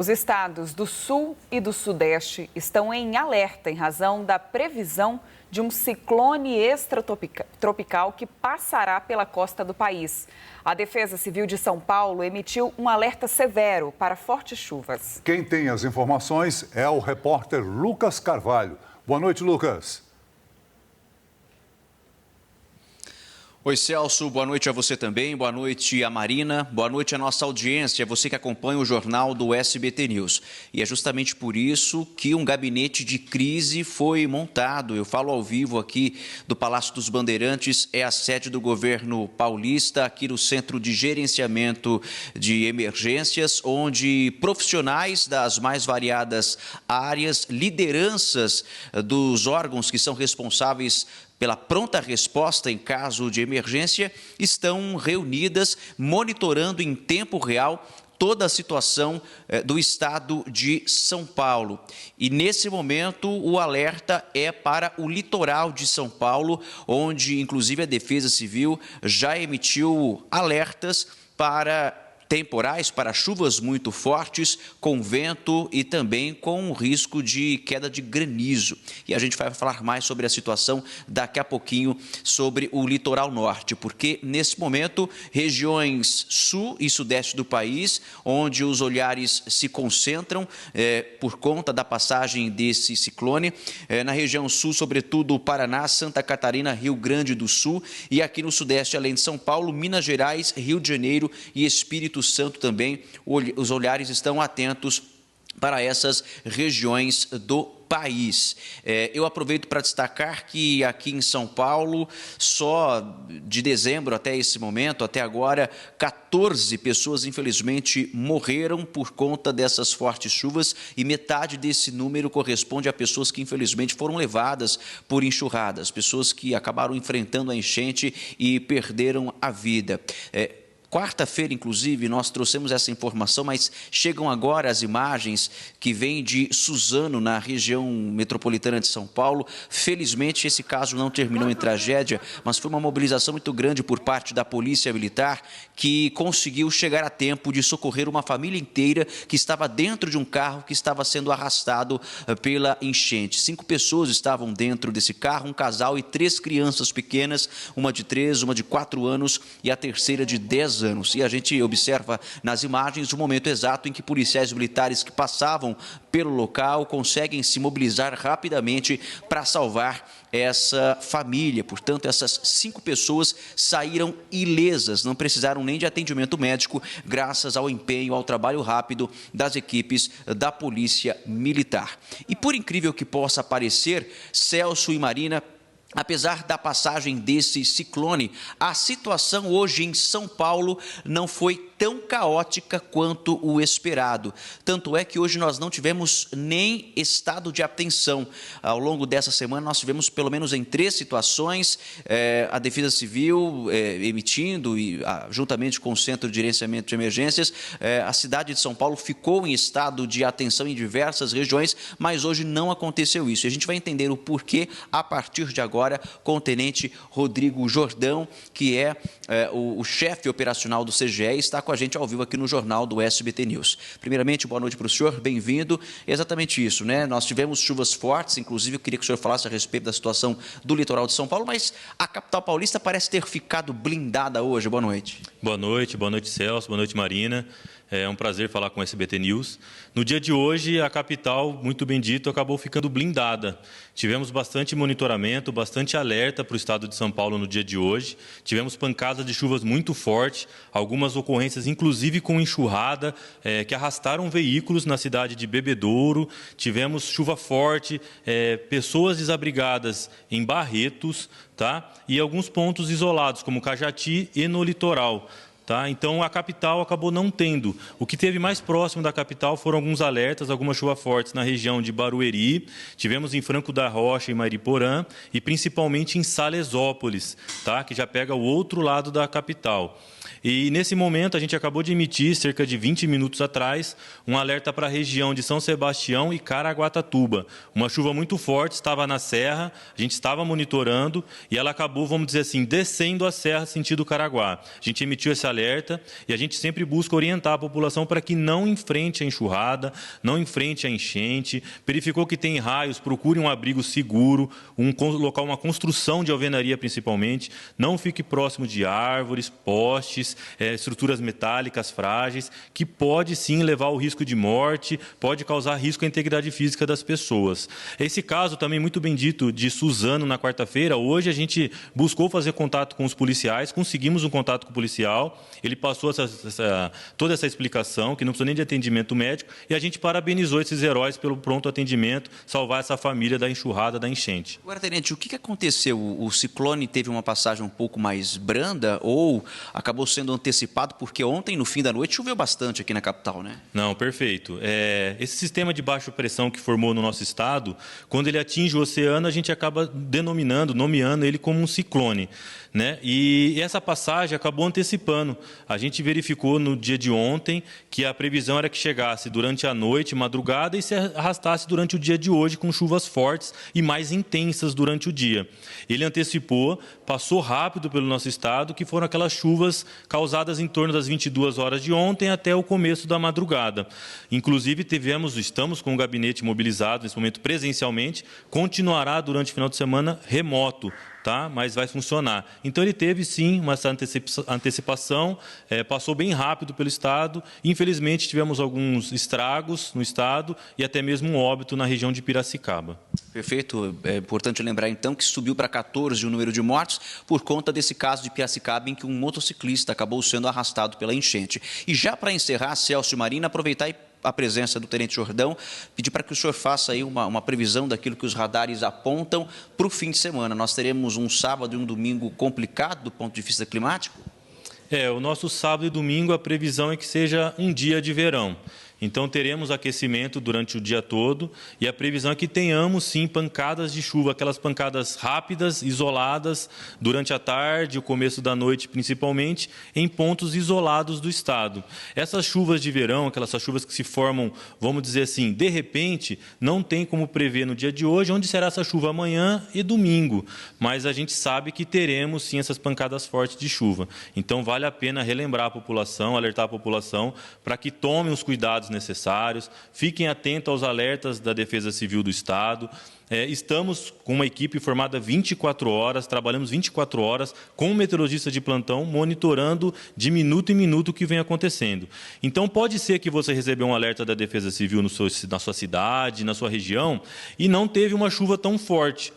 Os estados do Sul e do Sudeste estão em alerta em razão da previsão de um ciclone extratropical que passará pela costa do país. A Defesa Civil de São Paulo emitiu um alerta severo para fortes chuvas. Quem tem as informações é o repórter Lucas Carvalho. Boa noite, Lucas. Oi, Celso, boa noite a você também, boa noite a Marina, boa noite à nossa audiência, você que acompanha o jornal do SBT News. E é justamente por isso que um gabinete de crise foi montado. Eu falo ao vivo aqui do Palácio dos Bandeirantes, é a sede do governo paulista, aqui no Centro de Gerenciamento de Emergências, onde profissionais das mais variadas áreas, lideranças dos órgãos que são responsáveis pela pronta resposta em caso de emergência, estão reunidas, monitorando em tempo real toda a situação do estado de São Paulo. E, nesse momento, o alerta é para o litoral de São Paulo, onde, inclusive, a Defesa Civil já emitiu alertas para temporais, para chuvas muito fortes, com vento e também com risco de queda de granizo. E a gente vai falar mais sobre a situação daqui a pouquinho sobre o litoral norte, porque nesse momento regiões sul e sudeste do país, onde os olhares se concentram por conta da passagem desse ciclone, na região sul, sobretudo Paraná, Santa Catarina, Rio Grande do Sul, e aqui no sudeste, além de São Paulo, Minas Gerais, Rio de Janeiro e Espírito Santo também, os olhares estão atentos para essas regiões do país. Eu aproveito para destacar que aqui em São Paulo, só de dezembro até esse momento, até agora, 14 pessoas infelizmente morreram por conta dessas fortes chuvas e metade desse número corresponde a pessoas que infelizmente foram levadas por enxurradas, pessoas que acabaram enfrentando a enchente e perderam a vida. Quarta-feira, inclusive, nós trouxemos essa informação, mas chegam agora as imagens que vêm de Suzano, na região metropolitana de São Paulo. Felizmente, esse caso não terminou em tragédia, mas foi uma mobilização muito grande por parte da Polícia Militar, que conseguiu chegar a tempo de socorrer uma família inteira que estava dentro de um carro que estava sendo arrastado pela enchente. 5 pessoas estavam dentro desse carro, um casal e 3 crianças pequenas, uma de 3, uma de 4 anos e a terceira de 10 anos. E a gente observa nas imagens o momento exato em que policiais militares que passavam pelo local conseguem se mobilizar rapidamente para salvar essa família. Portanto, essas 5 pessoas saíram ilesas, não precisaram nem de atendimento médico, graças ao empenho, ao trabalho rápido das equipes da Polícia Militar. E por incrível que possa parecer, Celso e Marina, apesar da passagem desse ciclone, a situação hoje em São Paulo não foi tão caótica quanto o esperado. Tanto é que hoje nós não tivemos nem estado de atenção. Ao longo dessa semana nós tivemos pelo menos em 3 situações a Defesa Civil emitindo, e juntamente com o Centro de Gerenciamento de Emergências, a cidade de São Paulo ficou em estado de atenção em diversas regiões, mas hoje não aconteceu isso. E a gente vai entender o porquê a partir de agora com o Tenente Rodrigo Jordão, que é o chefe operacional do CGE, está com a gente ao vivo aqui no jornal do SBT News. Primeiramente, boa noite para o senhor, bem-vindo. Exatamente isso, né? Nós tivemos chuvas fortes, inclusive eu queria que o senhor falasse a respeito da situação do litoral de São Paulo, mas a capital paulista parece ter ficado blindada hoje. Boa noite. Boa noite Celso, boa noite Marina. É um prazer falar com o SBT News. No dia de hoje, a capital, muito bem dito, acabou ficando blindada. Tivemos bastante monitoramento, bastante alerta para o estado de São Paulo no dia de hoje. Tivemos pancadas de chuvas muito fortes, algumas ocorrências, inclusive com enxurrada, que arrastaram veículos na cidade de Bebedouro. Tivemos chuva forte, pessoas desabrigadas em Barretos, tá? E alguns pontos isolados, como Cajati e no litoral. Tá? Então, a capital acabou não tendo. O que teve mais próximo da capital foram alguns alertas, algumas chuvas fortes na região de Barueri, tivemos em Franco da Rocha e Mariporã, e principalmente em Salesópolis, tá? Que já pega o outro lado da capital. E nesse momento a gente acabou de emitir, cerca de 20 minutos atrás, um alerta para a região de São Sebastião e Caraguatatuba. Uma chuva muito forte, estava na serra, a gente estava monitorando e ela acabou, vamos dizer assim, descendo a serra sentido Caraguá. A gente emitiu esse alerta e a gente sempre busca orientar a população para que não enfrente a enxurrada, não enfrente a enchente, verificou que tem raios, procure um abrigo seguro, local, uma construção de alvenaria principalmente, não fique próximo de árvores, postes, estruturas metálicas frágeis, que pode sim levar ao risco de morte, pode causar risco à integridade física das pessoas. Esse caso também muito bem dito de Suzano na quarta-feira, hoje a gente buscou fazer contato com os policiais, conseguimos um contato com o policial, ele passou toda essa explicação, que não precisa nem de atendimento médico, e a gente parabenizou esses heróis pelo pronto atendimento, salvar essa família da enxurrada, da enchente. Agora, tenente, o que aconteceu? O ciclone teve uma passagem um pouco mais branda ou acabou sendo antecipado? Porque ontem, no fim da noite, choveu bastante aqui na capital, né? Não, perfeito. Esse sistema de baixa pressão que formou no nosso estado, quando ele atinge o oceano, a gente acaba nomeando ele como um ciclone, né? E essa passagem acabou antecipando. A gente verificou no dia de ontem que a previsão era que chegasse durante a noite, madrugada, e se arrastasse durante o dia de hoje com chuvas fortes e mais intensas durante o dia. Ele antecipou, passou rápido pelo nosso estado, que foram aquelas chuvas causadas em torno das 22 horas de ontem até o começo da madrugada. Inclusive, estamos com o gabinete mobilizado nesse momento presencialmente, continuará durante o final de semana remoto, tá? Mas vai funcionar. Então, ele teve, sim, uma antecipação, passou bem rápido pelo estado. Infelizmente, tivemos alguns estragos no estado e até mesmo um óbito na região de Piracicaba. Perfeito. É importante lembrar, então, que subiu para 14 o número de mortos por conta desse caso de Piracicaba, em que um motociclista acabou sendo arrastado pela enchente. E já para encerrar, Celso e Marina, aproveitar a presença do Tenente Jordão, pedir para que o senhor faça aí uma previsão daquilo que os radares apontam para o fim de semana. Nós teremos um sábado e um domingo complicado do ponto de vista climático? O nosso sábado e domingo, a previsão é que seja um dia de verão. Então, teremos aquecimento durante o dia todo e a previsão é que tenhamos, sim, pancadas de chuva, aquelas pancadas rápidas, isoladas, durante a tarde, o começo da noite, principalmente, em pontos isolados do estado. Essas chuvas de verão, aquelas chuvas que se formam, vamos dizer assim, de repente, não tem como prever no dia de hoje onde será essa chuva amanhã e domingo, mas a gente sabe que teremos, sim, essas pancadas fortes de chuva. Então, vale a pena relembrar a população, alertar a população, para que tomem os cuidados necessários, fiquem atentos aos alertas da Defesa Civil do Estado. Estamos com uma equipe formada 24 horas, trabalhamos 24 horas com um meteorologista de plantão, monitorando de minuto em minuto o que vem acontecendo. Então, pode ser que você recebeu um alerta da Defesa Civil na sua cidade, na sua região, e não teve uma chuva tão forte.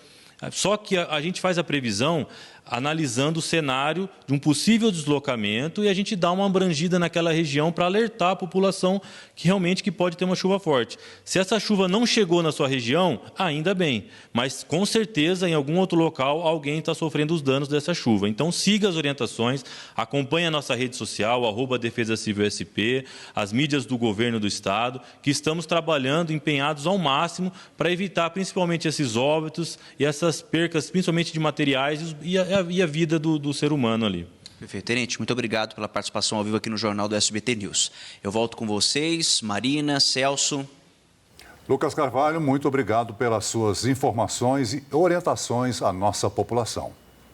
Só que a gente faz a previsão analisando o cenário de um possível deslocamento e a gente dá uma abrangida naquela região para alertar a população que realmente pode ter uma chuva forte. Se essa chuva não chegou na sua região, ainda bem, mas com certeza em algum outro local alguém está sofrendo os danos dessa chuva. Então siga as orientações, acompanhe a nossa rede social, @Defesa Civil SP, as mídias do governo do estado, que estamos trabalhando, empenhados ao máximo para evitar principalmente esses óbitos e essas percas, principalmente de materiais e a vida do ser humano ali. Perfeito. Tenente, muito obrigado pela participação ao vivo aqui no Jornal do SBT News. Eu volto com vocês, Marina, Celso. Lucas Carvalho, muito obrigado pelas suas informações e orientações à nossa população.